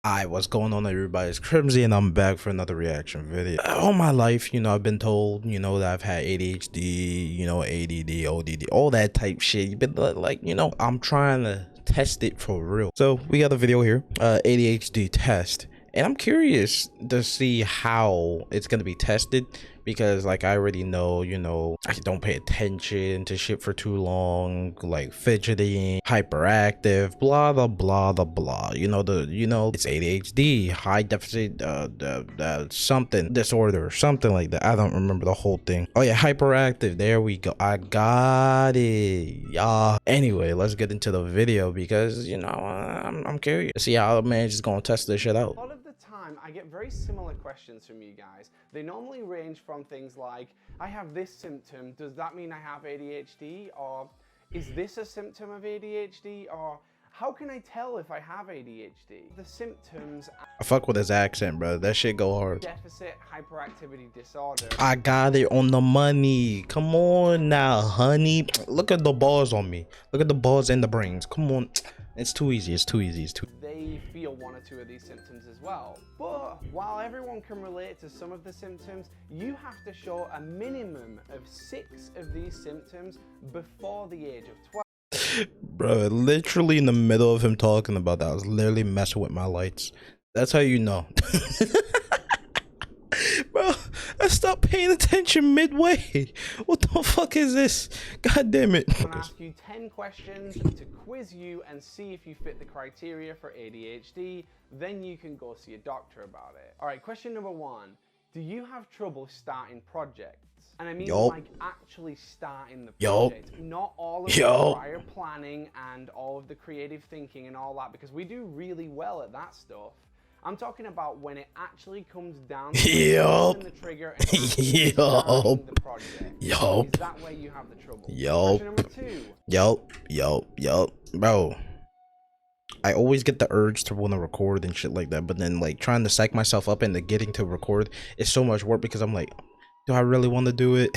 Hi, what's going on, everybody? It's Criimzy, and I'm back for another reaction video. All my life, I've been told, that I've had ADHD, ADD, ODD, all that type shit. But like, I'm trying to test it for real. So we got a video here, ADHD test, and I'm curious to see how it's gonna be tested because, like, I already know, I don't pay attention to shit for too long, like fidgeting, hyperactive, blah blah blah blah blah. It's ADHD, high deficit, the something disorder, something like that. I don't remember the whole thing. Oh yeah, hyperactive. There we go. I got it. Yeah. Anyway, let's get into the video because I'm curious to see how man is gonna test this shit out. I get very similar questions from you guys. They normally range from things like, I have this symptom, does that mean I have ADHD? Or is this a symptom of ADHD? Or how can I tell if I have ADHD? The symptoms. I fuck with his accent, bro. That shit go hard. Deficit hyperactivity disorder. I got it on the money. Come on now, honey. Look at the balls on me. Look at the balls and the brains. Come on. It's too easy. It's too easy. It's too. They feel one or two of these symptoms as well. But while everyone can relate to some of the symptoms, you have to show a minimum of 6 of these symptoms before the age of 12. Bro, literally in the middle of him talking about that, I was literally messing with my lights. That's how you know. Bro, I stopped paying attention midway. What the fuck is this? God damn it. I'm gonna ask you 10 questions to quiz you and see if you fit the criteria for ADHD. Then you can go see a doctor about it. All right, question number 1. Do you have trouble starting projects? And I mean like actually starting the project, not all of the prior planning and all of the creative thinking and all that, because we do really well at that stuff. I'm talking about when it actually comes down to pulling the trigger and starting the project. Is that where you have the trouble? Question number 2. Bro, I always get the urge to want to record and shit like that, but then like trying to psych myself up into getting to record is so much work because I'm like, do I really want to do it?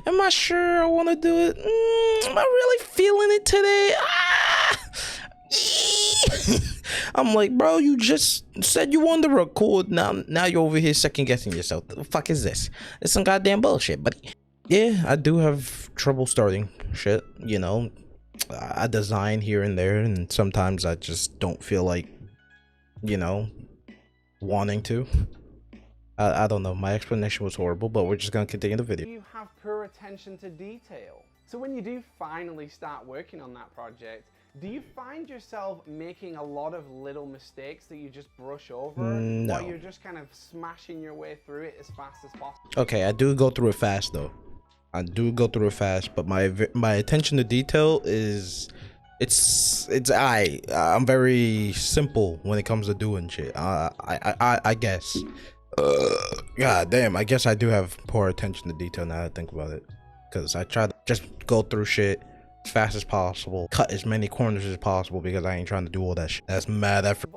Am I sure I want to do it? Am I really feeling it today? I'm like, bro, you just said you wanted to record. Now you're over here second guessing yourself. The fuck is this? It's some goddamn bullshit, buddy. Yeah, I do have trouble starting shit. I design here and there, and sometimes I just don't feel like, wanting to. I don't know. My explanation was horrible, but we're just gonna continue the video. You have poor attention to detail. So when you do finally start working on that project, do you find yourself making a lot of little mistakes that you just brush over? No. Or you're just kind of smashing your way through it as fast as possible? Okay, I do go through it fast though. I do go through it fast, but my attention to detail is I'm very simple when it comes to doing shit. I guess. God damn, I guess I do have poor attention to detail now that I think about it, because I try to just go through shit as fast as possible, cut as many corners as possible, because I ain't trying to do all that shit. That's mad effort.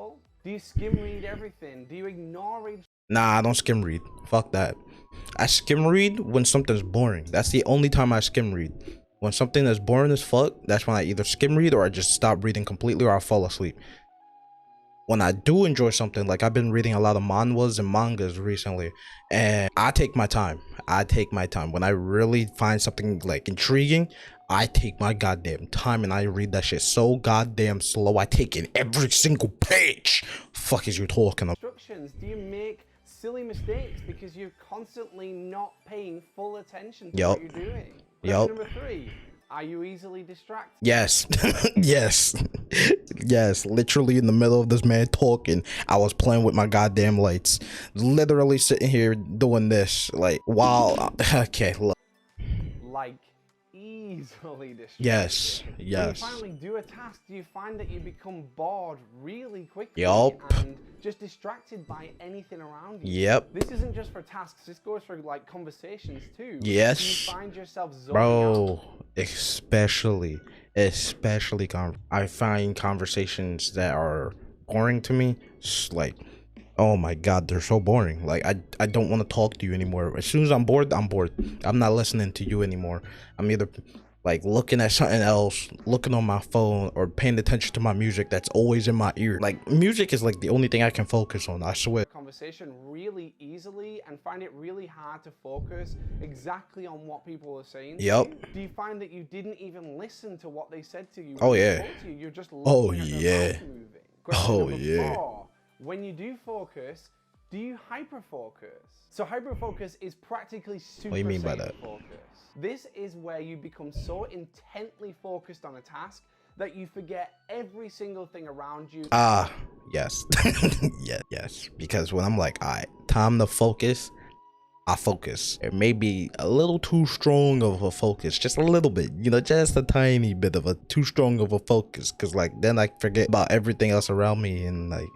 Do you skim read everything? Do you ignore read? Nah, I don't skim read. Fuck that. I skim read when something's boring. That's the only time I skim read. When something is boring as fuck, that's when I either skim read or I just stop reading completely or I fall asleep. When I do enjoy something, like I've been reading a lot of manhwas and mangas recently, and I take my time. When I really find something like intriguing, I take my goddamn time and I read that shit so goddamn slow. I take in every single page. Fuck is you talking about? Instructions. Do you make silly mistakes because you're constantly not paying full attention to what you're doing? Question number 3. Are you easily distracted? Yes. Yes, literally in the middle of this man talking, I was playing with my goddamn lights, literally sitting here doing this, like, while okay, look. Like, easily distracted. Yes. When you finally do a task, do you find that you become bored really quickly? And just distracted by anything around you? This isn't just for tasks, this goes for like conversations too. Yes. Do you find yourself zoning Bro, out? especially I find conversations that are boring to me, like, oh my god, they're so boring. Like, I don't want to talk to you anymore. As soon as I'm bored, I'm not listening to you anymore. I'm either like looking at something else, looking on my phone, or paying attention to my music that's always in my ear. Like music is like the only thing I can focus on, I swear. Conversation really easily and find it really hard to focus exactly on what people are saying to Yep. you? Do you find that you didn't even listen to what they said to you? Oh, when they yeah. spoke to you? You're just Oh, looking at their yeah. mouth moving. Question Oh, number yeah. 4. When you do focus, do you hyperfocus? So hyperfocus is practically super What do you mean by saiyan that? focus. This is where you become so intently focused on a task that you forget every single thing around you. Yes. Yes. Because when I'm like, all right, time to focus, I focus. It may be a little too strong of a focus, just a little bit, you know, just a tiny bit of a too strong of a focus. Cause like then I forget about everything else around me, and like,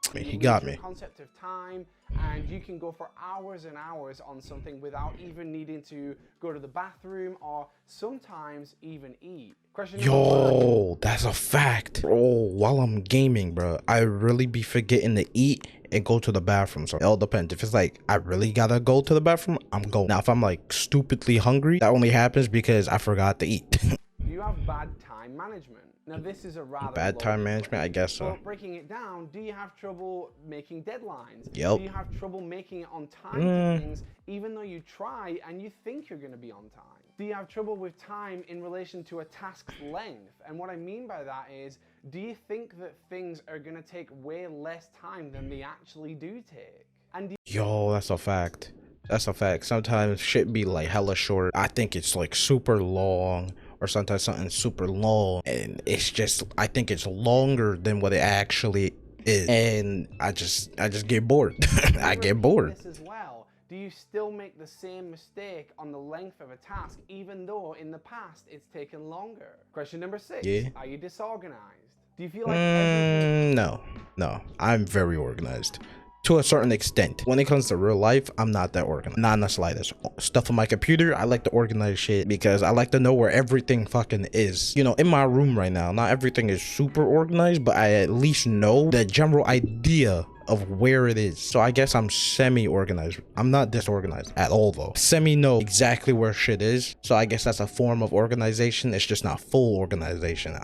I mean, he got me. Concept of time, and you can go for hours and hours on something without even needing to go to the bathroom or sometimes even eat. Question number 5. Yo, that's a fact. Oh, while I'm gaming, bro, I really be forgetting to eat and go to the bathroom. So it all depends. If it's like I really gotta go to the bathroom, I'm going. Now, if I'm like stupidly hungry, that only happens because I forgot to eat. Do you have bad time management? Now, this is a rather Bad time loaded management, question. I guess so. But breaking it down, do you have trouble making deadlines? Yep. Do you have trouble making it on time to things, even though you try and you think you're going to be on time? Do you have trouble with time in relation to a task's length? And what I mean by that is, do you think that things are going to take way less time than they actually do take? And do Yo, that's a fact. That's a fact. Sometimes shit be like hella short. I think it's like super long, or sometimes something's super long and it's just, I think it's longer than what it actually is, and I just get bored. I get bored. This as well. Do you still make the same mistake on the length of a task, even though in the past it's taken longer? Question number 6. Yeah. Are you disorganized? Do you feel like everything... No, I'm very organized to a certain extent. When it comes to real life, I'm not that organized, not in the slightest. Stuff on my computer, I like to organize shit because I like to know where everything fucking is. You know, in my room right now, not everything is super organized, but I at least know the general idea of where it is. So I guess I'm semi-organized. I'm not disorganized at all though. Semi know exactly where shit is. So I guess that's a form of organization. It's just not full organization.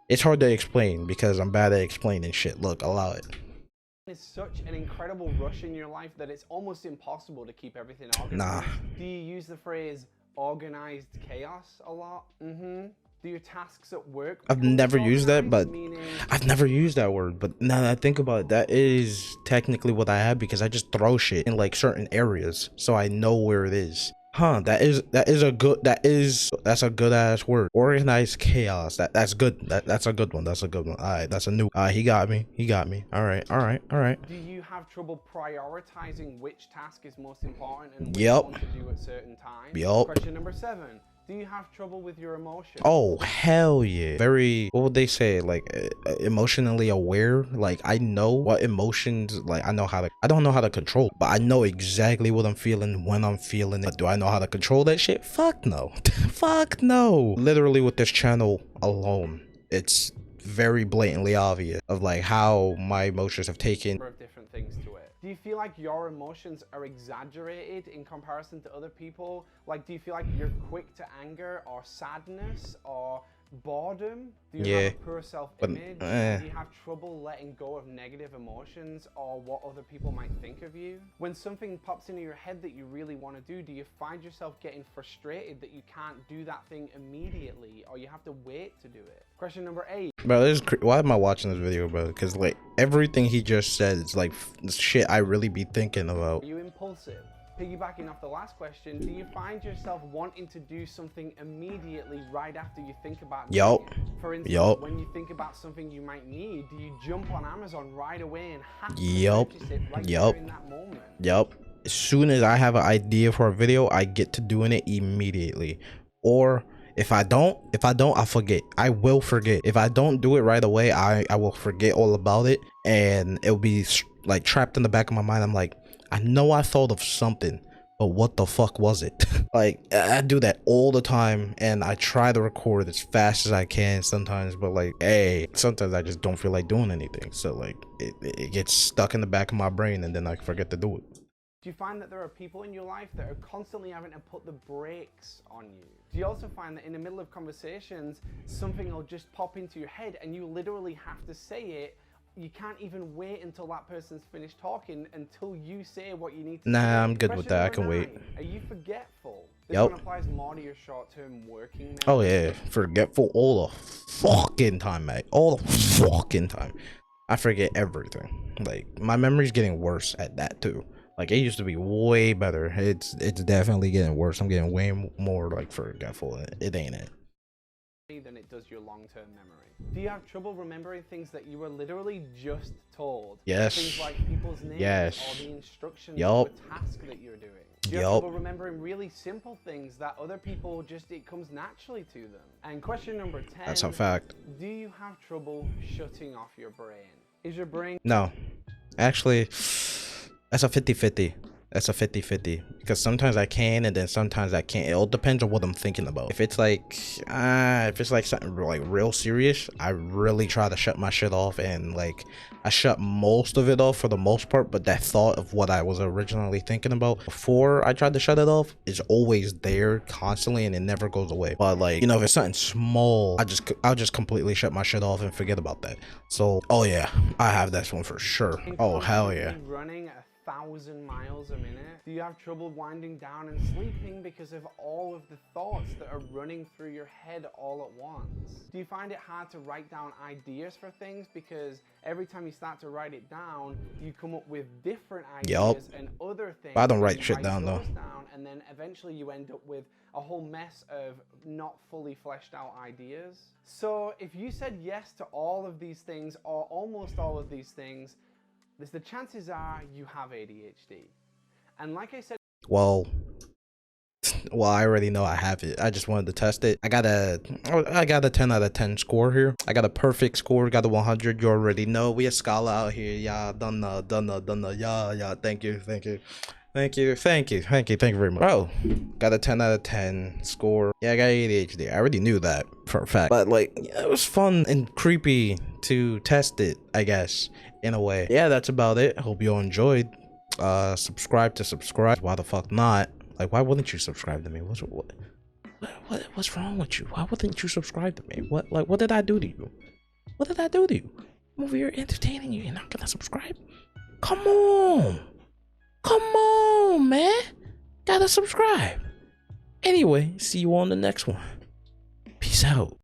It's hard to explain because I'm bad at explaining shit. Look, allow it. It's such an incredible rush in your life that it's almost impossible to keep everything organized. Nah. Do you use the phrase organized chaos a lot? Do your tasks at work... I've never used that, but meaning... I've never used that word. But now that I think about it, that is technically what I have because I just throw shit in like certain areas so I know where it is. Huh, that's a good ass word. Organized chaos. That's good. That's a good one. That's a good one. All right, that's a new. He got me. All right. Do you have trouble prioritizing which task is most important and which Yep. one to do at certain times? Yep. Question number 7. Do you have trouble with your emotions? Oh, hell yeah. Very, what would they say? Like, emotionally aware. Like, I know what emotions, like, I don't know how to control, but I know exactly what I'm feeling when I'm feeling it. Do I know how to control that shit? Fuck no. Fuck no. Literally with this channel alone, it's very blatantly obvious of like how my emotions have taken of different things to it. Do you feel like your emotions are exaggerated in comparison to other people? Like, do you feel like you're quick to anger or sadness or boredom? Do you have a poor self-image? Do you have trouble letting go of negative emotions or what other people might think of you? When something pops into your head that you really want to do you find yourself getting frustrated that you can't do that thing immediately, or you have to wait to do it? Question number 8. Bro, why am I watching this video, bro? Because like everything he just said is like shit I really be thinking about. Are you impulsive? Piggybacking off the last question, do you find yourself wanting to do something immediately right after you think about doing it? For instance, when you think about something you might need, do you jump on Amazon right away and have to purchase it right there in that moment? As soon as I have an idea for a video, I get to doing it immediately. Or if I don't, I forget. I will forget. If I don't do it right away, I will forget all about it, and it'll be like trapped in the back of my mind. I'm like, I know I thought of something, but what the fuck was it? Like, I do that all the time, and I try to record as fast as I can sometimes, but like, hey, sometimes I just don't feel like doing anything. So like, it gets stuck in the back of my brain, and then I forget to do it. Do you find that there are people in your life that are constantly having to put the brakes on you? Do you also find that in the middle of conversations, something will just pop into your head and you literally have to say it? You can't even wait until that person's finished talking until you say what you need to say. Nah, I'm good with Question that. I number can wait. 9, are you forgetful? This Yep. one applies more to your short-term working Oh memory. yeah, forgetful all the fucking time, mate. All the fucking time. I forget everything. Like, my memory's getting worse at that too. Like, it used to be way better. It's definitely getting worse. I'm getting way more like forgetful. It ain't it. Than it does your long-term memory. Do you have trouble remembering things that you were literally just told? Yes. Things like people's names Yes. or the instructions Yup. to a task that you're doing. Do you have Yup. trouble remembering really simple things that other people just, it comes naturally to them? And question number 10. That's a fact. Do you have trouble shutting off your brain? Is your brain... No. Actually, that's a 50-50. That's a 50-50 because sometimes I can and then sometimes I can't. It all depends on what I'm thinking about. If it's like something like real serious, I really try to shut my shit off, and like I shut most of it off for the most part, but that thought of what I was originally thinking about before I tried to shut it off is always there constantly and it never goes away. But like, you know, if it's something small, I'll just completely shut my shit off and forget about that. So, oh yeah, I have that one for sure. Oh hell yeah. Running 1,000 miles a minute? Do you have trouble winding down and sleeping because of all of the thoughts that are running through your head all at once? Do you find it hard to write down ideas for things because every time you start to write it down, you come up with different ideas and other things? I don't write shit down though. And then eventually you end up with a whole mess of not fully fleshed out ideas. So if you said yes to all of these things or almost all of these things, the chances are you have ADHD. And like I said, well, I already know I have it. I just wanted to test it. I got a 10 out of 10 score here. I got a perfect score. Got a 100. You already know we a scholar out here. Yeah, done. Yeah. Thank you very much. Bro, got a 10 out of 10 score. Yeah, I got ADHD. I already knew that for a fact. But like, yeah, it was fun and creepy to test it, I guess, in a way. Yeah, that's about it. Hope you all enjoyed. Subscribe to subscribe. Why the fuck not? Like, why wouldn't you subscribe to me? What's wrong with you? Why wouldn't you subscribe to me? What did I do to you? What did I do to you? I'm over here entertaining you. You're not gonna subscribe? Come on, man. Gotta subscribe. Anyway, see you on the next one. Peace out.